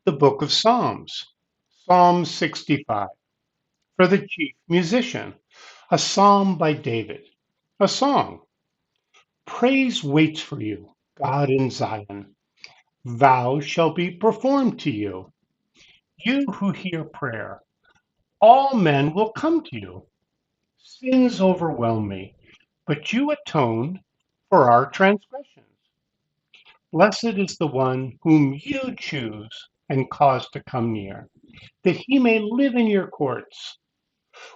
The Book of Psalms, Psalm 65, for the chief musician, a psalm by David, a song. Praise waits for you, God in Zion. Vows shall be performed to you. You who hear prayer, all men will come to you. Sins overwhelm me, but you atone for our transgressions. Blessed is the one whom you choose and cause to come near, that he may live in your courts.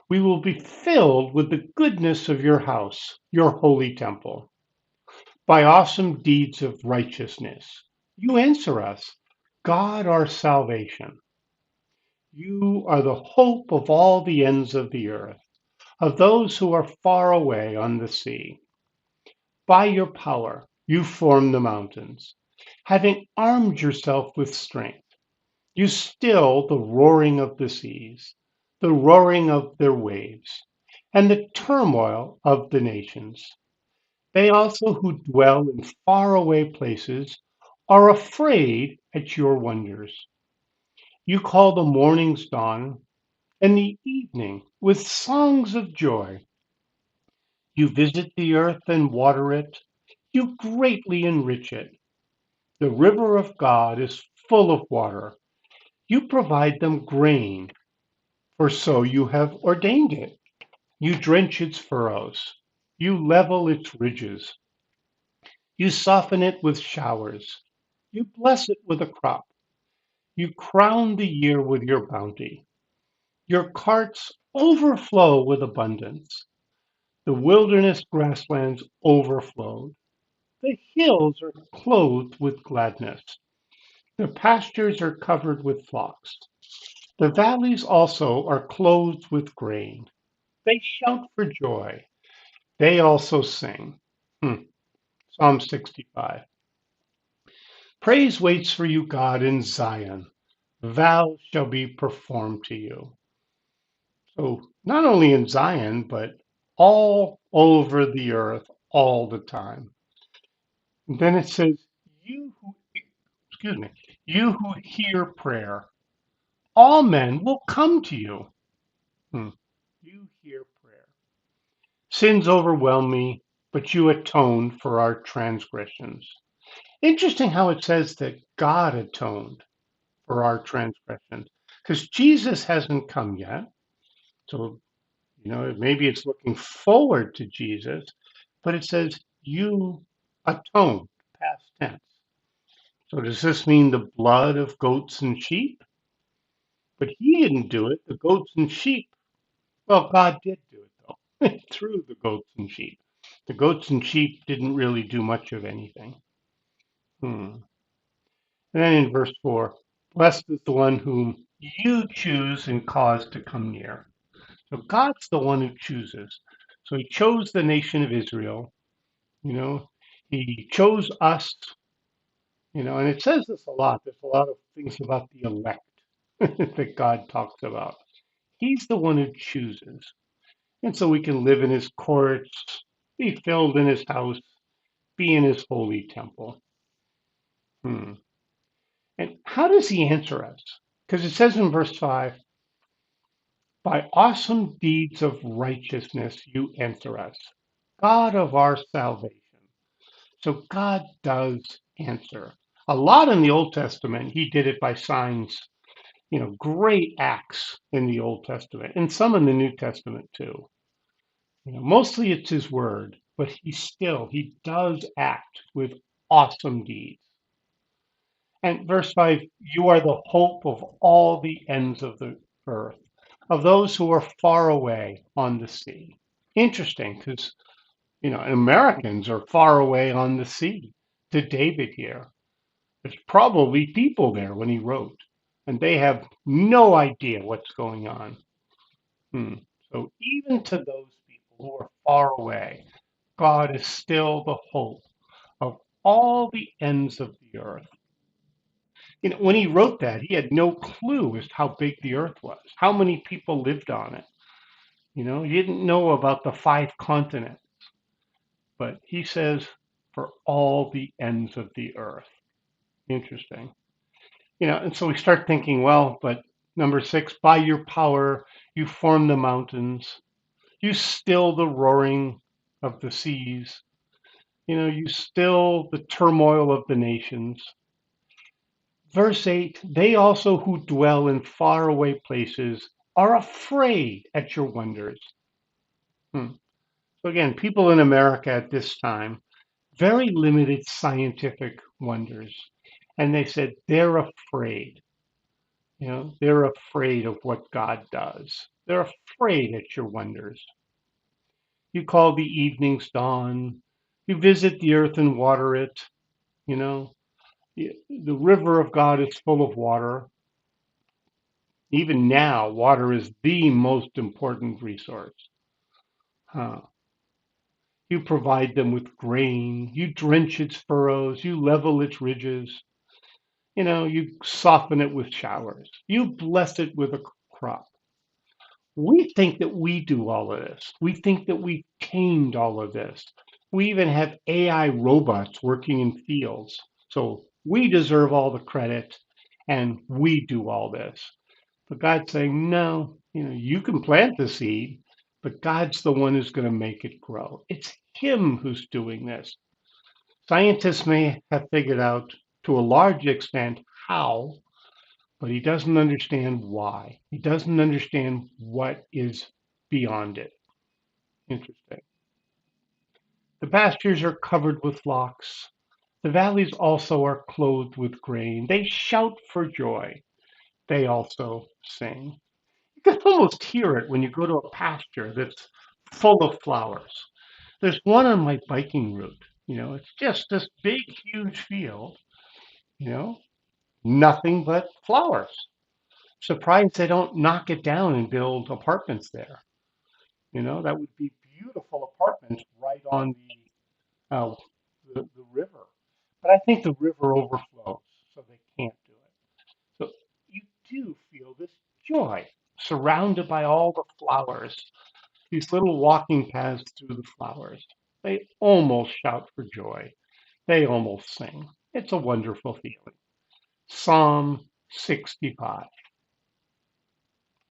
We will be filled with the goodness of your house, your holy temple. By awesome deeds of righteousness, you answer us, God our salvation. You are the hope of all the ends of the earth, of those who are far away on the sea. By your power, you form the mountains. Having armed yourself with strength, you still the roaring of the seas, the roaring of their waves, and the turmoil of the nations. They also who dwell in faraway places are afraid at your wonders. You call the morning's dawn and the evening with songs of joy. You visit the earth and water it. You greatly enrich it. The river of God is full of water. You provide them grain, for so you have ordained it. You drench its furrows. You level its ridges. You soften it with showers. You bless it with a crop. You crown the year with your bounty. Your carts overflow with abundance. The wilderness grasslands overflowed. The hills are clothed with gladness. The pastures are covered with flocks. The valleys also are clothed with grain. They shout for joy. They also sing. Psalm 65. Praise waits for you, God, in Zion. Vows shall be performed to you. So, not only in Zion, but all over the earth, all the time. And then it says, you who, excuse me, you who hear prayer, all men will come to you. Hmm. You hear prayer. Sins overwhelm me, but you atone for our transgressions. Interesting how it says that God atoned for our transgressions, because Jesus hasn't come yet. So, maybe it's looking forward to Jesus, but it says you atoned, past tense. So does this mean the blood of goats and sheep? But he didn't do it. The goats and sheep, well, God did do it though, through the goats and sheep. The goats and sheep didn't really do much of anything. Hmm. And then in verse 4, blessed is the one whom you choose and cause to come near. So God's the one who chooses. So he chose the nation of Israel, you know, he chose us, and it says this a lot. There's a lot of things about the elect that God talks about. He's the one who chooses. And so we can live in his courts, be filled in his house, be in his holy temple. Hmm. And how does he answer us? Because it says in verse 5, by awesome deeds of righteousness you answer us, God of our salvation. So God does answer. A lot in the Old Testament, he did it by signs, great acts in the Old Testament, and some in the New Testament too. Mostly it's his word, but he does act with awesome deeds. And verse 5, you are the hope of all the ends of the earth, of those who are far away on the sea. Interesting, because, Americans are far away on the sea to David here. There's probably people there when he wrote, and they have no idea what's going on. Hmm. So even to those people who are far away, God is still the hope of all the ends of the earth. When he wrote that, he had no clue as to how big the earth was, how many people lived on it. He didn't know about the 5 continents, but he says for all the ends of the earth. Interesting. And so we start thinking, well, but number six, by your power, you form the mountains, you still the roaring of the seas, you still the turmoil of the nations. Verse 8, they also who dwell in faraway places are afraid at your wonders. Hmm. So again, people in America at this time, very limited scientific wonders. And they said they're afraid. They're afraid of what God does. They're afraid at your wonders. You call the evenings dawn. You visit the earth and water it. You know, the river of God is full of water. Even now, water is the most important resource. Huh. You provide them with grain. You drench its furrows. You level its ridges. You soften it with showers. You bless it with a crop. We think that we do all of this. We think that we tamed all of this. We even have AI robots working in fields. So we deserve all the credit and we do all this. But God's saying, no, you can plant the seed, but God's the one who's going to make it grow. It's Him who's doing this. Scientists may have figured out to a large extent how, but he doesn't understand why. He doesn't understand what is beyond it. Interesting. The pastures are covered with flocks. The valleys also are clothed with grain. They shout for joy. They also sing. You can almost hear it when you go to a pasture that's full of flowers. There's one on my biking route. It's just this big, huge field, you know, nothing but flowers. Surprised they don't knock it down and build apartments there. That would be beautiful apartments right on the river. But I think the river overflows, so they can't do it. So you do feel this joy surrounded by all the flowers, these little walking paths through the flowers. They almost shout for joy. They almost sing. It's a wonderful feeling. Psalm 65.